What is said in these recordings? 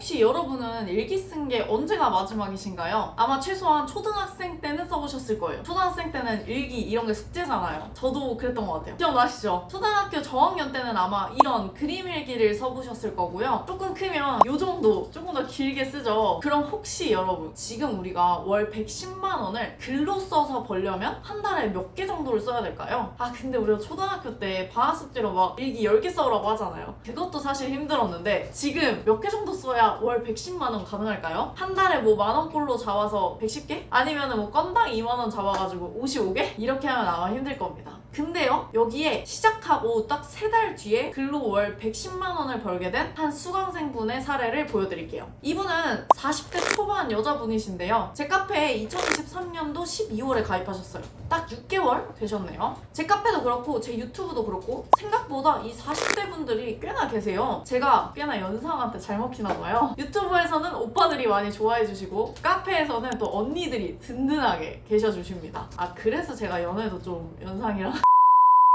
혹시 여러분은 일기 쓴 게 언제가 마지막이신가요? 아마 최소한 초등학생 때는 써보셨을 거예요. 초등학생 때는 일기 이런 게 숙제잖아요. 저도 그랬던 것 같아요. 기억나시죠? 초등학교 저학년 때는 아마 이런 그림 일기를 써보셨을 거고요. 조금 크면 요 정도 조금 더 길게 쓰죠. 그럼 혹시 여러분 지금 우리가 월 110만 원을 글로 써서 벌려면 한 달에 몇 개 정도를 써야 될까요? 아 근데 우리가 초등학교 때 방학 숙제로 막 일기 10개 써오라고 하잖아요. 그것도 사실 힘들었는데 지금 몇 개 정도 써야 월 110만 원 가능할까요? 한 달에 뭐 만원꼴로 잡아서 110개? 아니면은 뭐 건당 2만 원 잡아가지고 55개? 이렇게 하면 아마 힘들 겁니다. 근데요, 여기에 시작하고 딱 3달 뒤에 글로 월 110만 원을 벌게 된 한 수강생분의 사례를 보여드릴게요. 이분은 40대 초반 여자분이신데요. 제 카페에 2023년도 12월에 가입하셨어요. 딱 6개월 되셨네요. 제 카페도 그렇고 제 유튜브도 그렇고 생각보다 이 40대 분들이 꽤나 계세요. 제가 꽤나 연상한테 잘 먹히나 봐요. 유튜브에서는 오빠들이 많이 좋아해 주시고 카페에서는 또 언니들이 든든하게 계셔주십니다. 아 그래서 제가 연애도 좀 연상이라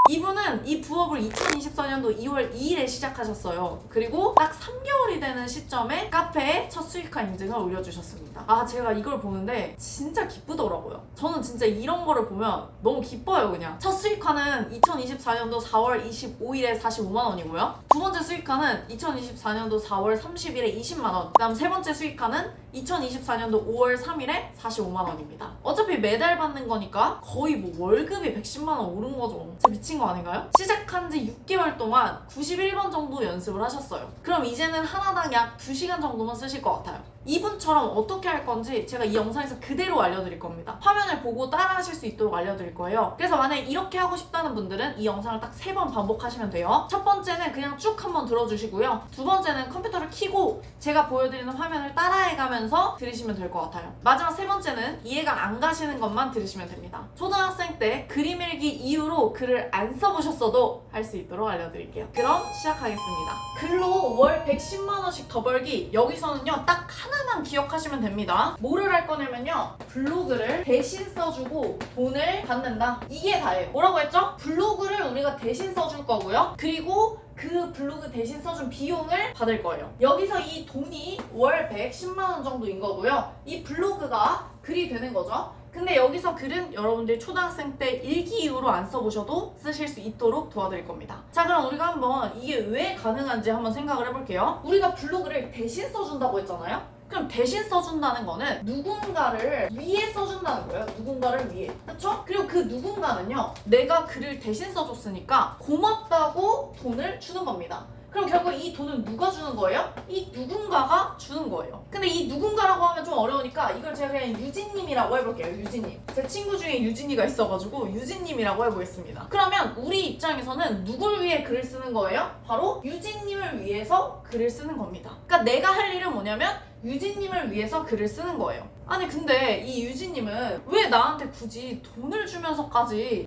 이분은 이 부업을 2024년도 2월 2일에 시작하셨어요. 그리고 딱 3개월이 되는 시점에 카페에 첫 수익화 인증을 올려주셨습니다. 아 제가 이걸 보는데 진짜 기쁘더라고요. 저는 진짜 이런 거를 보면 너무 기뻐요. 그냥 첫 수익화는 2024년도 4월 25일에 45만 원이고요. 두 번째 수익화는 2024년도 4월 30일에 20만 원. 그 다음 세 번째 수익화는 2024년도 5월 3일에 45만 원입니다. 어차피 매달 받는 거니까 거의 뭐 월급이 110만 원 오른 거죠. 진짜 미친 거 아닌가요? 시작한 지 6개월 동안 91번 정도 연습을 하셨어요. 그럼 이제는 하나당 약 2시간 정도만 쓰실 것 같아요. 이분처럼 어떻게 할 건지 제가 이 영상에서 그대로 알려드릴 겁니다. 화면을 보고 따라 하실 수 있도록 알려드릴 거예요. 그래서 만약에 이렇게 하고 싶다는 분들은 이 영상을 딱 3번 반복하시면 돼요. 첫 번째는 그냥 쭉 한번 들어주시고요. 두 번째는 컴퓨터를 켜고 제가 보여드리는 화면을 따라해가면서 들으시면 될 것 같아요. 마지막 세 번째는 이해가 안 가시는 것만 들으시면 됩니다. 초등학생 때 그림 일기 이후로 글을 안 써보셨어도 할 수 있도록 알려드릴게요. 그럼 시작하겠습니다. 글로 월 110만 원씩 더 벌기. 여기서는요 딱 하나만 기억하시면 됩니다. 뭐를 할 거냐면요 블로그를 대신 써주고 돈을 받는다. 이게 다예요. 뭐라고 했죠? 블로그를 우리가 대신 써줄 거고요. 그리고 그 블로그 대신 써준 비용을 받을 거예요. 여기서 이 돈이 월 110만 원 정도인 거고요. 이 블로그가 글이 되는 거죠. 근데 여기서 글은 여러분들이 초등학생 때 일기 이후로 안 써보셔도 쓰실 수 있도록 도와드릴 겁니다. 자 그럼 우리가 한번 이게 왜 가능한지 한번 생각을 해볼게요. 우리가 블로그를 대신 써준다고 했잖아요. 그럼 대신 써준다는 거는 누군가를 위해 써준다는 거예요. 누군가를 위해. 그렇죠? 그리고 그 누군가는요. 내가 글을 대신 써줬으니까 고맙다고 돈을 주는 겁니다. 그럼 결국 이 돈은 누가 주는 거예요? 이 누군가가 주는 거예요. 근데 이 누군가라고 하면 좀 어려우니까 이걸 제가 그냥 유진님이라고 해볼게요. 유진님. 제 친구 중에 유진이가 있어가지고 유진님이라고 해보겠습니다. 그러면 우리 입장에서는 누굴 위해 글을 쓰는 거예요? 바로 유진님을 위해서 글을 쓰는 겁니다. 그러니까 내가 할 일은 뭐냐면 유진님을 위해서 글을 쓰는 거예요. 아니 근데 이 유진님은 왜 나한테 굳이 돈을 주면서까지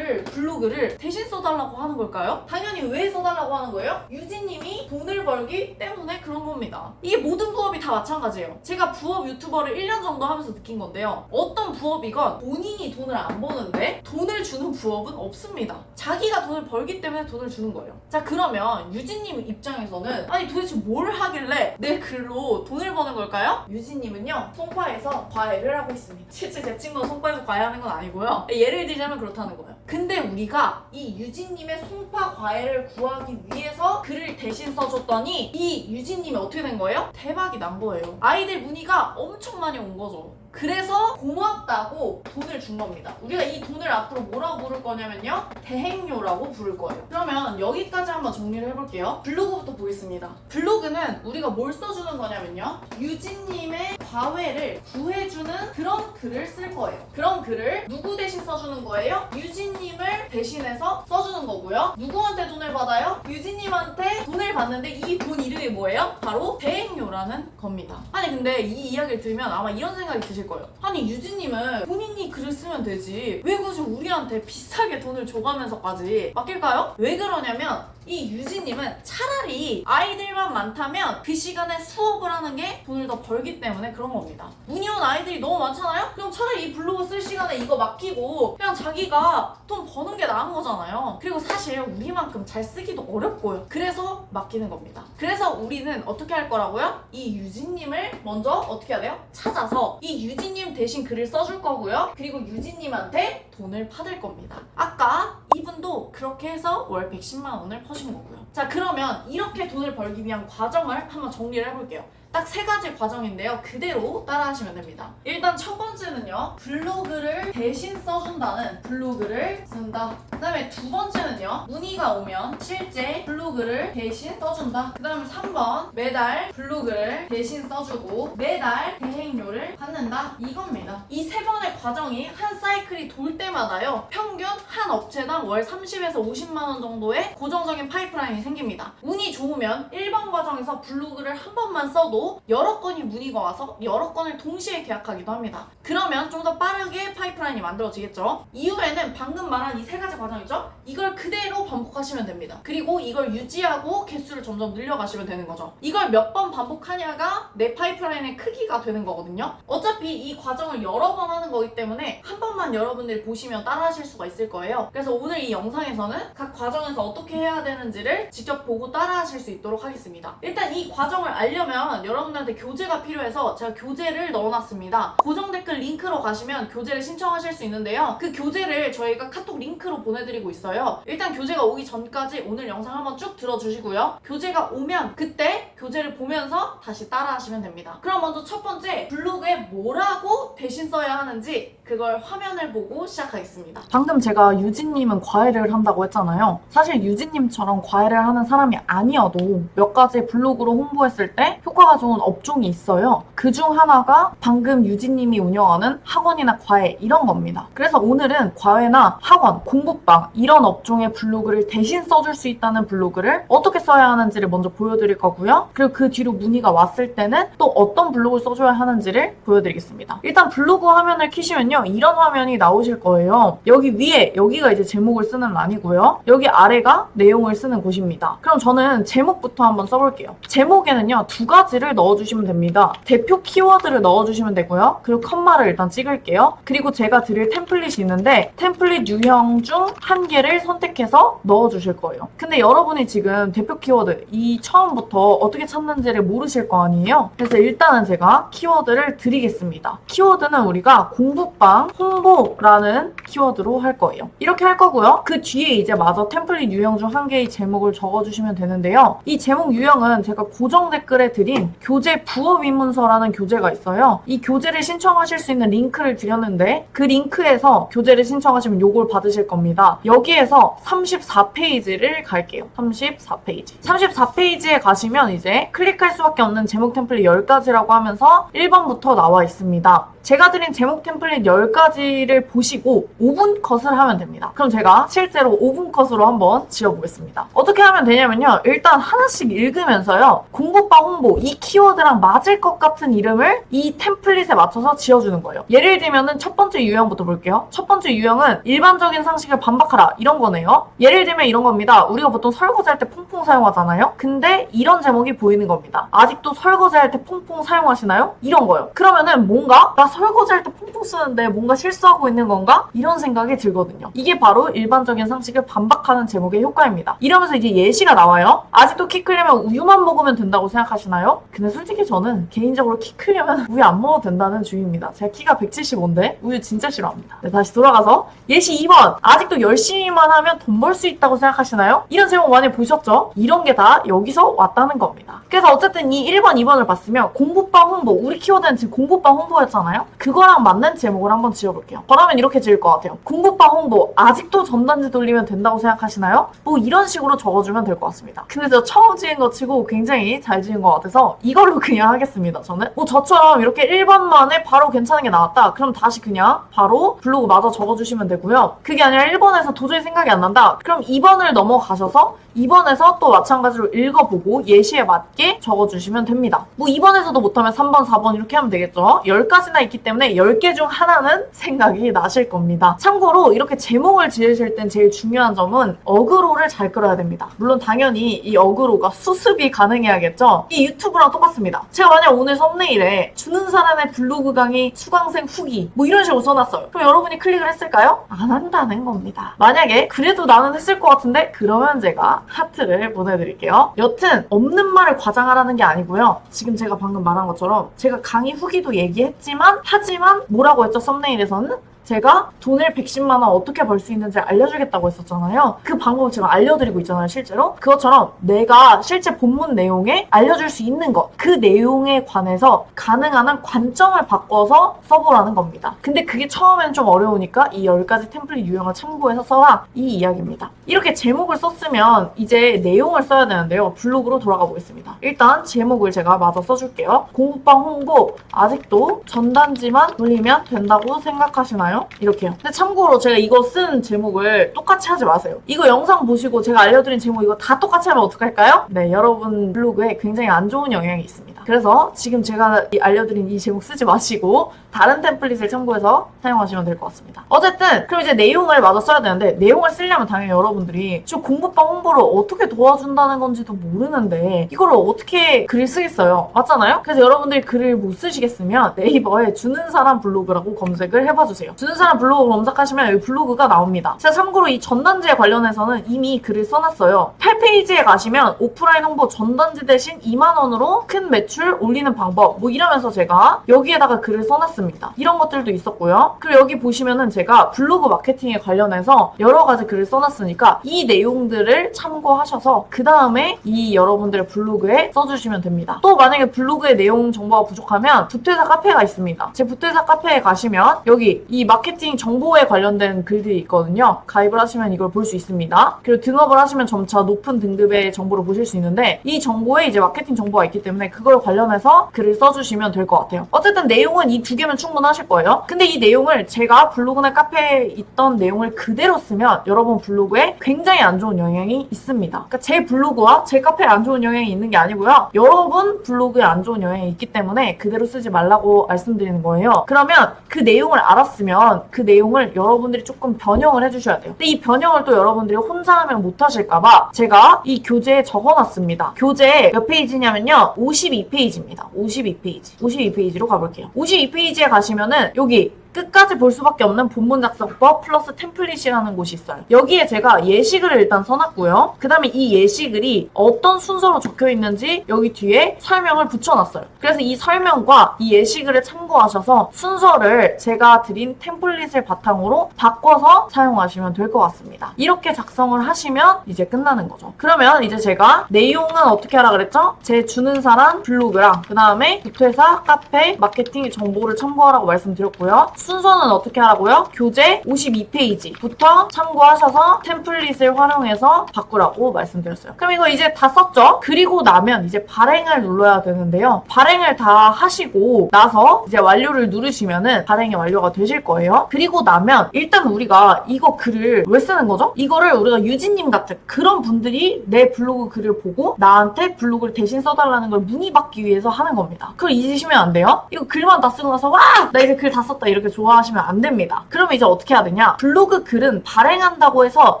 블로그를 대신 써달라고 하는 걸까요? 당연히 왜 써달라고 하는 거예요? 유진님이 돈을 벌기 때문에 그런 겁니다. 이게 모든 부업이 다 마찬가지예요. 제가 부업 유튜버를 1년 정도 하면서 느낀 건데요. 어떤 부업이건 본인이 돈을 안 버는데 돈을 주는 부업은 없습니다. 자기가 돈을 벌기 때문에 돈을 주는 거예요. 자 그러면 유진님 입장에서는 아니 도대체 뭘 하길래 내 글로 돈을 버는 걸까요? 유진님은요 송파에서 과외를 하고 있습니다. 실제 제 친구는 송파에서 과외하는 건 아니고요. 예를 들자면 그렇다는 거예요. 근데 우리가 이 유진님의 송파 과외를 구하기 위해서 글을 대신 써줬더니 이 유진님이 어떻게 된 거예요? 대박이 난 거예요. 아이들 문의가 엄청 많이 온 거죠. 그래서 고맙다고 돈을 준 겁니다. 우리가 이 돈을 앞으로 뭐라고 부를 거냐면요 대행료라고 부를 거예요. 그러면 여기까지 한번 정리를 해볼게요. 블로그부터 보겠습니다. 블로그는 우리가 뭘 써주는 거냐면요 유진님의 과외를 구해주는 그런 글을 쓸 거예요. 그런 글을 누구 대신 써주는 거예요? 유진님을 대신해서 써주는 거고요. 누구한테 돈을 받아요? 유진님한테 돈을 받는데 이 돈 이름이 뭐예요? 바로 대행료라는 겁니다. 아니 근데 이 이야기를 들으면 아마 이런 생각이 드실 거예요. 아니 유진님은 본인이 글을 쓰면 되지 왜 굳이 우리한테 비싸게 돈을 줘가면서까지 맡길까요? 왜 그러냐면 이 유진님은 차라리 아이들만 많다면 그 시간에 수업을 하는 게 돈을 더 벌기 때문에 그런 겁니다. 문의 온 아이들이 너무 많잖아요? 그럼 차라리 이 블로그 쓸 시간에 이거 맡기고 그냥 자기가 돈 버는 게 나은 거잖아요. 그리고 사실 우리만큼 잘 쓰기도 어렵고요. 그래서 맡기는 겁니다. 그래서 우리는 어떻게 할 거라고요? 이 유진님을 먼저 어떻게 해야 돼요? 찾아서 이 유진님 대신 글을 써줄 거고요. 그리고 유진님한테 돈을 받을 겁니다. 아까 이분도 그렇게 해서 월 110만 원을 퍼신 거고요. 자, 그러면 이렇게 돈을 벌기 위한 과정을 한번 정리를 해볼게요. 딱 3가지 과정인데요. 그대로 따라하시면 됩니다. 일단 첫 번째는요. 블로그를 대신 써준다는 블로그를 쓴다. 그 다음에 두 번째는요. 문의가 오면 실제 블로그를 대신 써준다. 그 다음에 3번 매달 블로그를 대신 써주고 매달 대행료를 받는다. 이겁니다. 이 3번의 과정이 한 사이클이 돌 때마다요. 평균 한 업체당 월 30에서 50만 원 정도의 고정적인 파이프라인이 생깁니다. 운이 좋으면 1번 과정에서 블로그를 한 번만 써도 여러 건이 문의가 와서 여러 건을 동시에 계약하기도 합니다. 그러면 좀 더 빠르게 파이프라인이 만들어지겠죠. 이후에는 방금 말한 이 3가지 과정이죠. 이걸 그대로 반복하시면 됩니다. 그리고 이걸 유지하고 개수를 점점 늘려가시면 되는 거죠. 이걸 몇 번 반복하냐가 내 파이프라인의 크기가 되는 거거든요. 어차피 이 과정을 여러 번 하는 거기 때문에 한 번만 여러분들이 보시면 따라하실 수가 있을 거예요. 그래서 오늘 이 영상에서는 각 과정에서 어떻게 해야 되는지를 직접 보고 따라하실 수 있도록 하겠습니다. 일단 이 과정을 알려면 여러분들한테 교재가 필요해서 제가 교재를 넣어놨습니다. 고정 댓글 링크로 가시면 교재를 신청하실 수 있는데요. 그 교재를 저희가 카톡 링크로 보내드리고 있어요. 일단 교재가 오기 전까지 오늘 영상 한번 쭉 들어주시고요. 교재가 오면 그때 교재를 보면서 다시 따라하시면 됩니다. 그럼 먼저 첫 번째, 블로그에 뭐라고 대신 써야 하는지 그걸 화면을 보고 시작하겠습니다. 방금 제가 유진님은 과외를 한다고 했잖아요. 사실 유진님처럼 과외를 하는 사람이 아니어도 몇 가지 블로그로 홍보했을 때 효과가 좋은 업종이 있어요. 그중 하나가 방금 유진님이 운영하는 학원이나 과외 이런 겁니다. 그래서 오늘은 과외나 학원, 공부방 이런 업종의 블로그를 대신 써줄 수 있다는 블로그를 어떻게 써야 하는지를 먼저 보여드릴 거고요. 그리고 그 뒤로 문의가 왔을 때는 또 어떤 블로그를 써줘야 하는지를 보여드리겠습니다. 일단 블로그 화면을 키시면요. 이런 화면이 나오실 거예요. 여기 위에, 여기가 이제 제목을 쓰는 란이고요. 여기 아래가 내용을 쓰는 곳입니다. 그럼 저는 제목부터 한번 써볼게요. 제목에는요. 2가지를 넣어주시면 됩니다. 대표 키워드를 넣어주시면 되고요. 그리고 컴마를 일단 찍을게요. 그리고 제가 드릴 템플릿이 있는데 템플릿 유형 중 1개를 선택해서 넣어주실 거예요. 근데 여러분이 지금 대표 키워드 이 처음부터 어떻게 찾는지를 모르실 거 아니에요? 그래서 일단은 제가 키워드를 드리겠습니다. 키워드는 우리가 공부방 홍보라는 키워드로 할 거예요. 이렇게 할 거고요. 그 뒤에 이제 마저 템플릿 유형 중 1개의 제목을 적어주시면 되는데요. 이 제목 유형은 제가 고정 댓글에 드린 교재 부업 입문서라는 교재가 있어요. 이 교재를 신청하실 수 있는 링크를 드렸는데 그 링크에서 교재를 신청하시면 요걸 받으실 겁니다. 여기에서 34페이지를 갈게요. 34페이지. 34페이지에 가시면 이제 클릭할 수밖에 없는 제목 템플릿 10가지라고 하면서 1번부터 나와 있습니다. 제가 드린 제목 템플릿 10가지를 보시고 5분 컷을 하면 됩니다. 그럼 제가 실제로 5분 컷으로 한번 지어보겠습니다. 어떻게 하면 되냐면요. 일단 하나씩 읽으면서요. 공부방 홍보 이 키워드랑 맞을 것 같은 이름을 이 템플릿에 맞춰서 지어주는 거예요. 예를 들면은 첫 번째 유형부터 볼게요. 첫 번째 유형은 일반적인 상식을 반박하라 이런 거네요. 예를 들면 이런 겁니다. 우리가 보통 설거지할 때 퐁퐁 사용하잖아요. 근데 이런 제목이 보이는 겁니다. 아직도 설거지할 때 퐁퐁 사용하시나요? 이런 거예요. 그러면은 뭔가 나 설거지할 때 퐁퐁 쓰는데 뭔가 실수하고 있는 건가? 이런 생각이 들거든요. 이게 바로 일반적인 상식을 반박하는 제목의 효과입니다. 이러면서 이제 예시가 나와요. 아직도 키 크려면 우유만 먹으면 된다고 생각하시나요? 근데 솔직히 저는 개인적으로 키 크려면 우유 안 먹어도 된다는 주의입니다. 제가 키가 175인데 우유 진짜 싫어합니다. 네, 다시 돌아가서 예시 2번. 아직도 열심히만 하면 돈 벌 수 있다고 생각하시나요? 이런 제목 많이 보셨죠? 이런 게 다 여기서 왔다는 겁니다. 그래서 어쨌든 이 1번, 2번을 봤으면 공부방 홍보, 우리 키워드는 지금 공부방 홍보였잖아요? 그거랑 맞는 제목을 한번 지어볼게요. 그러면 이렇게 지을 것 같아요. 공부방 홍보, 아직도 전단지 돌리면 된다고 생각하시나요? 뭐 이런 식으로 적어주면 될 것 같습니다. 근데 저 처음 지은 거 치고 굉장히 잘 지은 것 같아서 이걸로 그냥 하겠습니다. 저는 뭐 저처럼 이렇게 1번 만에 바로 괜찮은 게 나왔다. 그럼 다시 그냥 바로 블로그 마저 적어주시면 되고요. 그게 아니라 1번에서 도저히 생각이 안 난다. 그럼 2번을 넘어가셔서 2번에서 또 마찬가지로 읽어보고 예시에 맞게 적어주시면 됩니다. 뭐 2번에서도 못하면 3번, 4번 이렇게 하면 되겠죠. 10가지나 있기 때문에 10개 중 하나는 생각이 나실 겁니다. 참고로 이렇게 제목을 지으실 땐 제일 중요한 점은 어그로를 잘 끌어야 됩니다. 물론 당연히 이 어그로가 수습이 가능해야겠죠. 이 유튜브랑 똑같습니다. 제가 만약 오늘 썸네일에 주는 사람의 블로그 강의 수강생 후기 뭐 이런 식으로 써놨어요. 그럼 여러분이 클릭을 했을까요? 안 한다는 겁니다. 만약에 그래도 나는 했을 것 같은데 그러면 제가 하트를 보내드릴게요. 여튼 없는 말을 과장하라는 게 아니고요. 지금 제가 방금 말한 것처럼 제가 강의 후기도 얘기했지만 하지만 뭐라고 했죠? 썸네일에서는 제가 돈을 110만 원 어떻게 벌 수 있는지 알려주겠다고 했었잖아요. 그 방법을 제가 알려드리고 있잖아요, 실제로. 그것처럼 내가 실제 본문 내용에 알려줄 수 있는 것, 그 내용에 관해서 가능한 한 관점을 바꿔서 써보라는 겁니다. 근데 그게 처음엔 좀 어려우니까 이 10가지 템플릿 유형을 참고해서 써라, 이 이야기입니다. 이렇게 제목을 썼으면 이제 내용을 써야 되는데요. 블로그로 돌아가 보겠습니다. 일단 제목을 제가 마저 써줄게요. 공부방 홍보, 아직도 전단지만 돌리면 된다고 생각하시나요? 이렇게요. 근데 참고로 제가 이거 쓴 제목을 똑같이 하지 마세요. 이거 영상 보시고 제가 알려드린 제목 이거 다 똑같이 하면 어떡할까요? 네, 여러분 블로그에 굉장히 안 좋은 영향이 있습니다. 그래서 지금 제가 알려드린 이 제목 쓰지 마시고 다른 템플릿을 참고해서 사용하시면 될 것 같습니다. 어쨌든 그럼 이제 내용을 마저 써야 되는데 내용을 쓰려면 당연히 여러분들이 저 공부방 홍보를 어떻게 도와준다는 건지도 모르는데 이거를 어떻게 글을 쓰겠어요? 맞잖아요? 그래서 여러분들이 글을 못 쓰시겠으면 네이버에 주는 사람 블로그라고 검색을 해봐주세요. 주는 사람 블로그 검색하시면 여기 블로그가 나옵니다. 제가 참고로 이 전단지에 관련해서는 이미 글을 써놨어요. 8페이지에 가시면 오프라인 홍보 전단지 대신 2만 원으로 큰 매출 올리는 방법 뭐 이러면서 제가 여기에다가 글을 써놨습니다. 이런 것들도 있었고요. 그리고 여기 보시면은 제가 블로그 마케팅에 관련해서 여러 가지 글을 써놨으니까 이 내용들을 참고하셔서 그 다음에 이 여러분들의 블로그에 써주시면 됩니다. 또 만약에 블로그의 내용 정보가 부족하면 부퇴사 카페가 있습니다. 제 부퇴사 카페에 가시면 여기 이 마케팅 정보에 관련된 글들이 있거든요. 가입을 하시면 이걸 볼 수 있습니다. 그리고 등업을 하시면 점차 높은 등급의 정보를 보실 수 있는데 이 정보에 이제 마케팅 정보가 있기 때문에 그걸 관련해서 글을 써주시면 될 것 같아요. 어쨌든 내용은 이 두 개면 충분하실 거예요. 근데 이 내용을 제가 블로그나 카페에 있던 내용을 그대로 쓰면 여러분 블로그에 굉장히 안 좋은 영향이 있습니다. 그러니까 제 블로그와 제 카페에 안 좋은 영향이 있는 게 아니고요. 여러분 블로그에 안 좋은 영향이 있기 때문에 그대로 쓰지 말라고 말씀드리는 거예요. 그러면 그 내용을 알았으면 그 내용을 여러분들이 조금 변형을 해주셔야 돼요. 근데 이 변형을 또 여러분들이 혼자 하면 못하실까봐 제가 이 교재에 적어놨습니다. 교재 몇 페이지냐면요. 52페이지입니다. 52페이지. 52페이지로 가볼게요. 52페이지에 가시면은 여기 끝까지 볼 수밖에 없는 본문 작성법 플러스 템플릿이라는 곳이 있어요. 여기에 제가 예시글을 일단 써놨고요. 그 다음에 이 예시글이 어떤 순서로 적혀 있는지 여기 뒤에 설명을 붙여놨어요. 그래서 이 설명과 이 예시글을 참고하셔서 순서를 제가 드린 템플릿을 바탕으로 바꿔서 사용하시면 될 것 같습니다. 이렇게 작성을 하시면 이제 끝나는 거죠. 그러면 이제 제가 내용은 어떻게 하라 그랬죠? 제 주는 사람 블로그랑 그 다음에 부퇴사, 카페, 마케팅 정보를 참고하라고 말씀드렸고요. 순서는 어떻게 하라고요? 교재 52페이지부터 참고하셔서 템플릿을 활용해서 바꾸라고 말씀드렸어요. 그럼 이거 이제 다 썼죠? 그리고 나면 이제 발행을 눌러야 되는데요. 발행을 다 하시고 나서 이제 완료를 누르시면은 발행이 완료가 되실 거예요. 그리고 나면 일단 우리가 이거 글을 왜 쓰는 거죠? 이거를 우리가 유진님 같은 그런 분들이 내 블로그 글을 보고 나한테 블로그를 대신 써달라는 걸 문의받기 위해서 하는 겁니다. 그걸 잊으시면 안 돼요. 이거 글만 다 쓰고 나서 와! 나 이제 글 다 썼다 이렇게 좋아하시면 안 됩니다. 그러면 이제 어떻게 해야 되냐? 블로그 글은 발행한다고 해서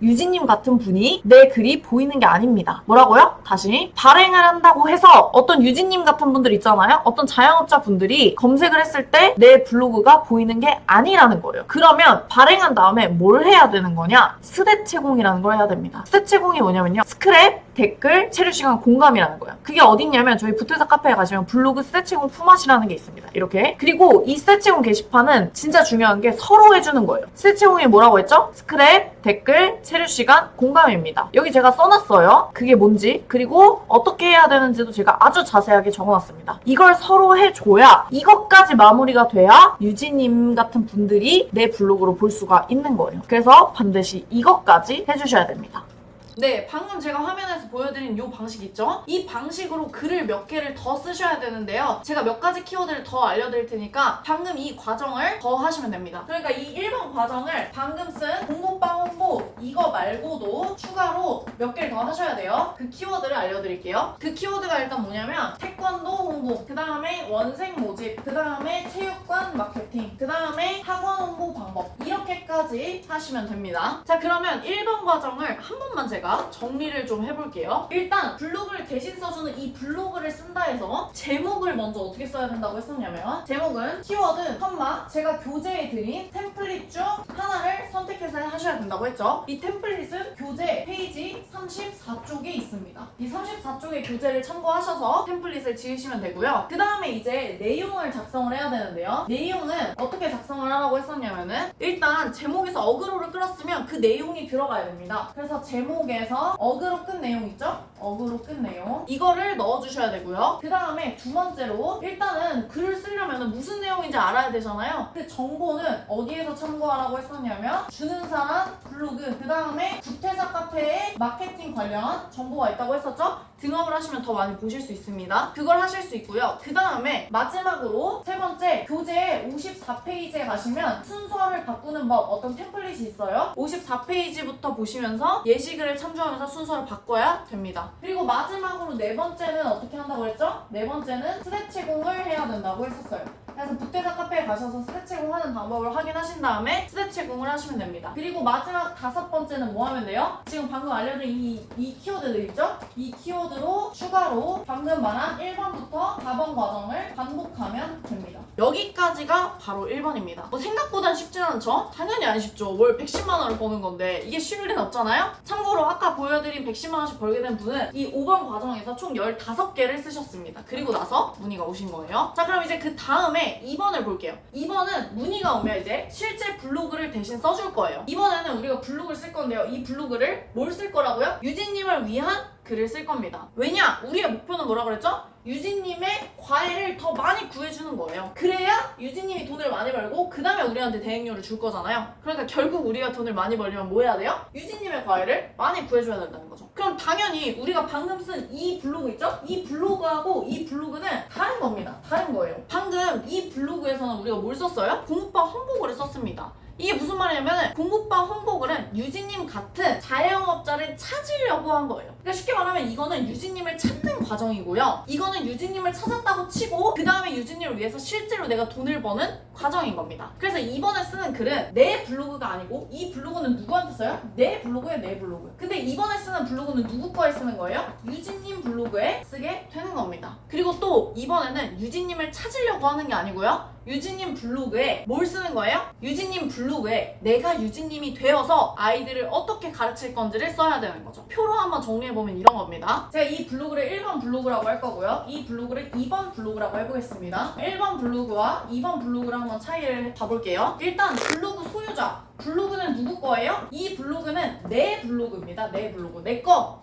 유진님 같은 분이 내 글이 보이는 게 아닙니다. 뭐라고요? 다시 발행을 한다고 해서 어떤 유진님 같은 분들 있잖아요. 어떤 자영업자 분들이 검색을 했을 때 내 블로그가 보이는 게 아니라는 거예요. 그러면 발행한 다음에 뭘 해야 되는 거냐? 스대 제공이라는 걸 해야 됩니다. 스대 제공이 뭐냐면요. 스크랩, 댓글, 체류 시간, 공감이라는 거예요. 그게 어딨냐면 저희 부퇴사 카페에 가시면 블로그 스대 제공 품앗이라는 게 있습니다. 이렇게. 그리고 이 스대 제공 게시판은 진짜 중요한 게 서로 해주는 거예요. 스대 제공이 뭐라고 했죠? 스크랩, 댓글, 체류 시간, 공감입니다. 여기 제가 써놨어요. 그게 뭔지 그리고 어떻게 해야 되는지도 제가 아주 자세하게 적어놨습니다. 이걸 서로 해줘야 이것까지 마무리가 돼야 유진님 같은 분들이 내 블로그로 볼 수가 있는 거예요. 그래서 반드시 이것까지 해주셔야 됩니다. 네, 방금 제가 화면에서 보여드린 이 방식 있죠? 이 방식으로 글을 몇 개를 더 쓰셔야 되는데요. 제가 몇 가지 키워드를 더 알려드릴 테니까 방금 이 과정을 더 하시면 됩니다. 그러니까 이 1번 과정을 방금 쓴 공부방 홍보 이거 말고도 추가로 몇 개를 더 하셔야 돼요. 그 키워드를 알려드릴게요. 그 키워드가 일단 뭐냐면 태권도 홍보, 그 다음에 원생 모집, 그 다음에 체육관 마케팅, 그 다음에 학원 홍보 방법 이렇게까지 하시면 됩니다. 자, 그러면 1번 과정을 한 번만 제가 정리를 좀 해볼게요. 일단 블로그를 대신 써주는 이 블로그를 쓴다 해서 제목을 먼저 어떻게 써야 된다고 했었냐면 제목은 키워드, 제가 교재에 드린 템플릿 중 하나를 선택해서 하셔야 된다고 했죠. 이 템플릿은 교재 페이지 34쪽에 있습니다. 이 34쪽의 교재를 참고하셔서 템플릿을 지으시면 되고요. 그 다음에 이제 내용을 작성을 해야 되는데요. 내용은 어떻게 작성을 하라고 했었냐면은 일단 제목에서 어그로를 끌었으면 그 내용이 들어가야 됩니다. 그래서 제목에서 어그로 끈 내용 있죠? 어그로 끈 내용 이거를 넣어주셔야 되고요. 그 다음에 두 번째로 일단은 글을 쓰려면 무슨 내용인지 알아야 되잖아요. 그 정보는 어디에서 참고하라고 했었냐면 주는 사람 블로그, 그 다음에 구태사 카페에 마케팅 관련 정보가 있다고 했었죠? 등업을 하시면 더 많이 보실 수 있습니다. 그걸 하실 수 있고요. 그 다음에 마지막으로 세 번째 교재 54페이지에 가시면 순서를 바꾸는 법 어떤 템플릿이 있어요. 54페이지부터 보시면서 예시글을 참조하면서 순서를 바꿔야 됩니다. 그리고 마지막으로 네 번째는 어떻게 한다고 했죠? 네 번째는 스텝 제공을 해야 된다고 했었어요. 그래서 북대사 카페에 가셔서 스텝 제공하는 방법을 확인하신 다음에 스텝 제공을 하시면 됩니다. 그리고 마지막 다섯 번째는 뭐 하면 돼요? 지금 방금 알려드린 이 키워드들 있죠? 이 키워드로 추가로 방금 말한 1번부터 4번 과정을 반복하면 됩니다. 여기까지가 바로 1번입니다. 생각보단 쉽진 않죠? 당연히 안 쉽죠. 월 110만 원을 버는 건데 이게 쉬울 리는 없잖아요? 참고로 아까 보여드린 110만 원씩 벌게 된 분은 이 5번 과정에서 총 15개를 쓰셨습니다. 그리고 나서 문의가 오신 거예요. 자, 그럼 이제 그 다음에 2번을 볼게요. 2번은 문의가 오면 이제 실제 블로그를 대신 써줄 거예요. 이번에는 우리가 블로그를 쓸 건데요. 이 블로그를 뭘 쓸 거라고요? 유진님을 위한 글을 쓸 겁니다. 왜냐? 우리의 목표는 뭐라 그랬죠? 유진님의 과외를 더 많이 구해주는 거예요. 그래야 유진님이 돈을 많이 벌고 그 다음에 우리한테 대행료를 줄 거잖아요. 그러니까 결국 우리가 돈을 많이 벌려면 뭐 해야 돼요? 유진님의 과외를 많이 구해줘야 된다는 거죠. 그럼 당연히 우리가 방금 쓴 이 블로그 있죠? 이 블로그하고 이 블로그는 다른 겁니다. 다른 거예요. 방금 이 블로그에서는 우리가 뭘 썼어요? 공부방 홍보글을 썼습니다. 이게 무슨 말이냐면 공부방 홍보글은 유진님 같은 자영업자를 찾으려고 한 거예요. 그러니까 쉽게 말하면 이거는 유진님을 찾는 과정이고요. 이거는 유진님을 찾았다고 치고 그 다음에 유진님을 위해서 실제로 내가 돈을 버는 과정인 겁니다. 그래서 이번에 쓰는 글은 내 블로그가 아니고 이 블로그는 누구한테 써요? 내 블로그에 내 블로그. 근데 이번에 쓰는 블로그는 누구 거에 쓰는 거예요? 유진님 블로그에 쓰게 되는 겁니다. 그리고 또 이번에는 유진님을 찾으려고 하는 게 아니고요. 유진님 블로그에 뭘 쓰는 거예요? 유진님 블로그에 내가 유진님이 되어서 아이들을 어떻게 가르칠 건지를 써야 되는 거죠. 표로 한번 정리해보면 이런 겁니다. 제가 이 블로그를 1번 블로그라고 할 거고요. 이 블로그를 2번 블로그라고 해보겠습니다. 1번 블로그와 2번 블로그를 한번 차이를 봐볼게요. 일단 블로그 소유자. 블로그는 누구 거예요? 이 블로그는 내 블로그입니다. 내 블로그. 내 거.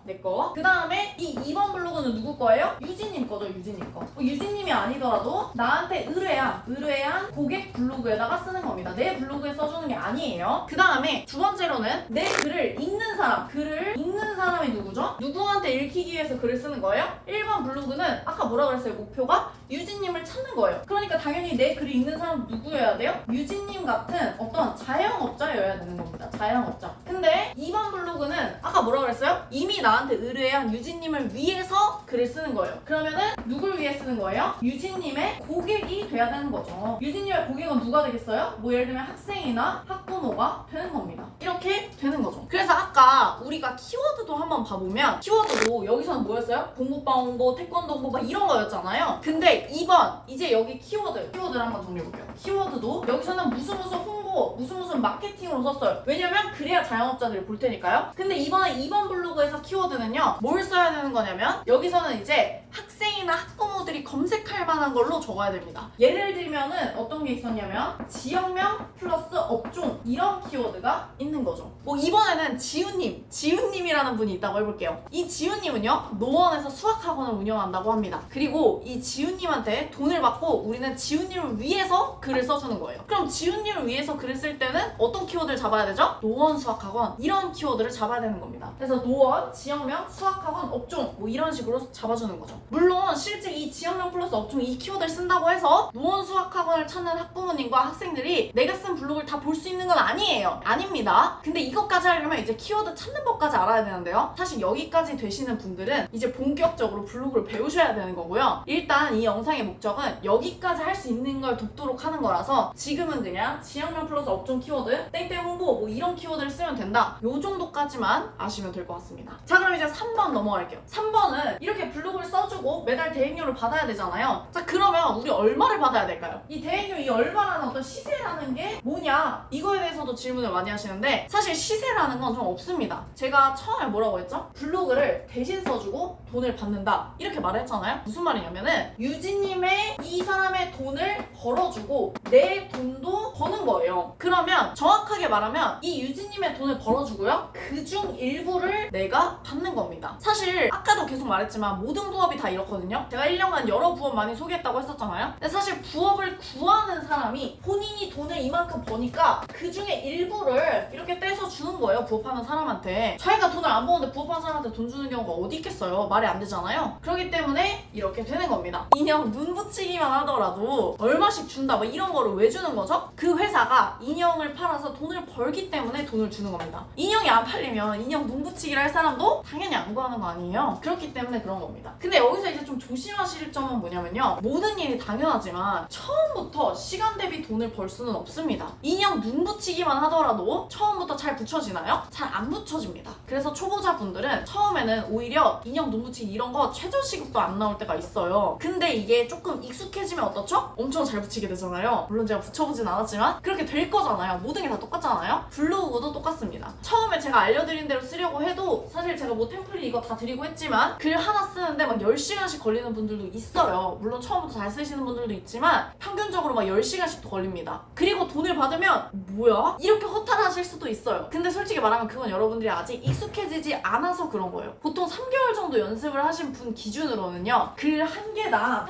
그 다음에 이 2번 블로그는 누구 거예요? 유진님 거죠. 유진님 거. 유진님이 아니더라도 나한테 의뢰한 고객 블로그에다가 쓰는 겁니다. 내 블로그에 써주는 게 아니에요. 그 다음에 두 번째로는 내 글을 읽는 사람. 글을 읽는 사람이 누구죠? 누구한테 읽히기 위해서 글을 쓰는 거예요? 1번 블로그는 아까 뭐라 그랬어요? 목표가 유진님을 찾는 거예요. 그러니까 당연히 내 글을 읽는 사람 누구여야 돼요? 유진님 같은 어떤 자영업자여야 되는 겁니다. 자영업자. 근데 2번 블로그는 아까 뭐라 그랬어요? 이미 나한테 의뢰한 유진님을 위해서 글을 쓰는 거예요. 그러면은 누굴 위해 쓰는 거예요? 유진님의 고객이 돼야 되는 거죠. 유진님의 고객은 누가 되겠어요? 뭐 예를 들면 학생이나 학부모가 되는 겁니다. 이렇게 되는 거죠. 그래서 아까 우리가 키워드도 한번 봐보면 키워드도 여기서는 뭐였어요? 공부방 홍보, 태권도 홍보 막 이런 거였잖아요. 근데 2번 이제 여기 키워드를 한번 정리해볼게요. 키워드도 여기서는 무슨 홍보, 무슨 마케팅으로 썼어요. 왜냐면 그래야 자영업자들이 볼 테니까요. 근데 이번에 2번 블로그에서 키워드는요. 뭘 써야 되는 거냐면 여기서는 이제 학생이나 학부모들이 검색할 만한 걸로 적어야 됩니다. 예를 들면은 어떤 게 있었냐면 지역명 플러스 업종 이런 키워드가 있는 거죠. 뭐 이번에는 지역 지훈님이라는 분이 있다고 해볼게요. 이 지훈님은요, 노원에서 수학학원을 운영한다고 합니다. 그리고 이 지훈님한테 돈을 받고 우리는 지훈님을 위해서 글을 써주는 거예요. 그럼 지훈님을 위해서 글을 쓸 때는 어떤 키워드를 잡아야 되죠? 노원 수학학원, 이런 키워드를 잡아야 되는 겁니다. 그래서 노원, 지역명, 수학학원, 업종 뭐 이런 식으로 잡아주는 거죠. 물론 실제 이 지역명 플러스 업종 이 키워드를 쓴다고 해서 노원 수학학원을 찾는 학부모님과 학생들이 내가 쓴 블로그를 다 볼 수 있는 건 아니에요. 아닙니다. 근데 이것까지 하려면 이제 키워드 찾는 법까지 알아야 되는데요. 사실 여기까지 되시는 분들은 이제 본격적으로 블로그를 배우셔야 되는 거고요. 일단 이 영상의 목적은 여기까지 할 수 있는 걸 돕도록 하는 거라서 지금은 그냥 지역명 플러스 업종 키워드, 땡땡 홍보 뭐 이런 키워드를 쓰면 된다. 요 정도까지만 아시면 될 것 같습니다. 자, 그럼 이제 3번 넘어갈게요. 3번은 이렇게 블로그를 써주고 매달 대행료를 받아야 되잖아요. 자, 그러면 우리 얼마를 받아야 될까요? 이 대행료 이 얼마라는 어떤 시세라는 게 뭐냐? 이거에 대해서도 질문을 많이 하시는데 사실 시세라는 건 좀 없습니다. 제가 처음에 뭐라고 했죠? 블로그를 대신 써주고 돈을 받는다 이렇게 말을 했잖아요. 무슨 말이냐면은 유진님의 이 사람의 돈을 벌어주고 내 돈도 버는 거예요. 그러면 정확하게 말하면 이 유진님의 돈을 벌어주고요, 그중 일부를 내가 받는 겁니다. 사실 아까도 계속 말했지만 모든 부업이 다 이렇거든요. 제가 1년간 여러 부업 많이 소개했다고 했었잖아요. 근데 사실 부업을 구하는 사람이 본인이 돈을 이만큼 버니까 그중에 일부를 이렇게 떼서 주는 거예요. 부업하는 사람한테. 자기가 돈을 안 버는데 부업하는 사람한테 돈 주는 경우가 어디 있겠어요. 말이 안 되잖아요. 그렇기 때문에 이렇게 되는 겁니다. 인형 눈 붙이기만 하더라도 얼마씩 준다 뭐 이런 거를 왜 주는 거죠? 그 회사가 인형을 팔아서 돈을 벌기 때문에 돈을 주는 겁니다. 인형이 안 팔리면 인형 눈 붙이기를 할 사람도 당연히 안 구하는 거 아니에요. 그렇기 때문에 그런 겁니다. 근데 여기서 이제 좀 조심하실 점은 뭐냐면요, 모든 일이 당연하지만 처음부터 시간 대비 돈을 벌 수는 없습니다. 인형 눈 붙이기만 하더라도 처음부터 잘 붙여지나요? 잘 안 붙여집니다. 그래서 초보자분들은 처음에는 오히려 인형 눈 붙이기 이런 거 최저시급도 안 나올 때가 있어요. 근데 이게 조금 익숙해지면 어떻죠? 엄청 잘 붙이게 되잖아요. 물론 제가 붙여보진 않았지만 그렇게 될 거잖아요. 모든 게 다 똑같잖아요. 블로그도 똑같습니다. 처음에 제가 알려드린 대로 쓰려고 해도 사실 제가 뭐 템플릿 이거 다 드리고 했지만 글 하나 쓰는데 막 10시간씩 걸리는 분들도 있어요. 물론 처음부터 잘 쓰시는 분들도 있지만 평균적으로 막 10시간씩도 걸립니다. 그리고 돈을 받으면 뭐야? 이렇게 허탈하실 수도 있어요. 근데 솔직히 말하면 그건 여러분들이 아직 익숙해지지 않아서 그런 거예요. 보통 3개월 정도 연습을 하신 분 기준으로는요, 글 한 개당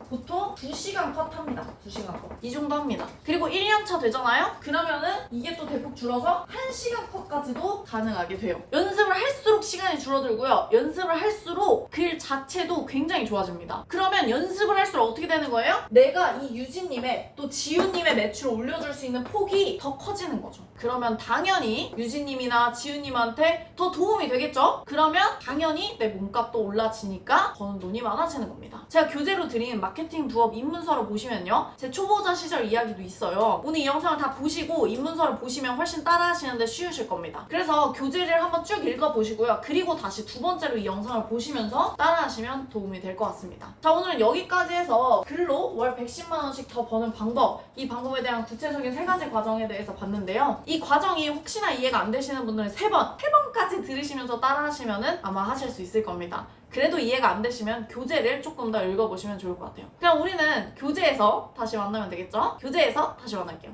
보통 2시간 컷 합니다. 2시간 컷. 이 정도 합니다. 그리고 1년차 되잖아요? 그러면은 이게 또 대폭 줄어서 1시간 컷까지도 가능하게 돼요. 연습을 할수록 시간이 줄어들고요. 연습을 할수록 글 자체도 굉장히 좋아집니다. 그러면 연습을 할수록 어떻게 되는 거예요? 내가 이 유진님의 또 지훈님의 매출을 올려줄 수 있는 폭이 더 커지는 거죠. 그러면 당연히 유진님이나 지훈님한테 더 도움이 되겠죠? 그러면 당연히 내 몸값도 올라지니까 버는 돈이 많아지는 겁니다. 제가 교재로 드린 마케팅 부업 입문서를 보시면요, 제 초보자 시절 이야기도 있어요. 오늘 이 영상을 다 보시고 입문서를 보시면 훨씬 따라하시는데 쉬우실 겁니다. 그래서 교재를 한번 쭉 읽어보시고요. 그리고 다시 두 번째로 이 영상을 보시면서 따라하시면 도움이 될 것 같습니다. 자, 오늘은 여기까지 해서 글로 월 110만 원씩 더 버는 방법, 이 방법에 대한 구체적인 3가지 과정에 대해서 봤는데요. 이 과정이 혹시나 이해가 안 되시는 분들은 3번까지 들으시면서 따라하시면은 아마 하실 수 있을 겁니다. 그래도 이해가 안 되시면 교재를 조금 더 읽어보시면 좋을 것 같아요. 그럼 우리는 교재에서 다시 만나면 되겠죠? 교재에서 다시 만날게요.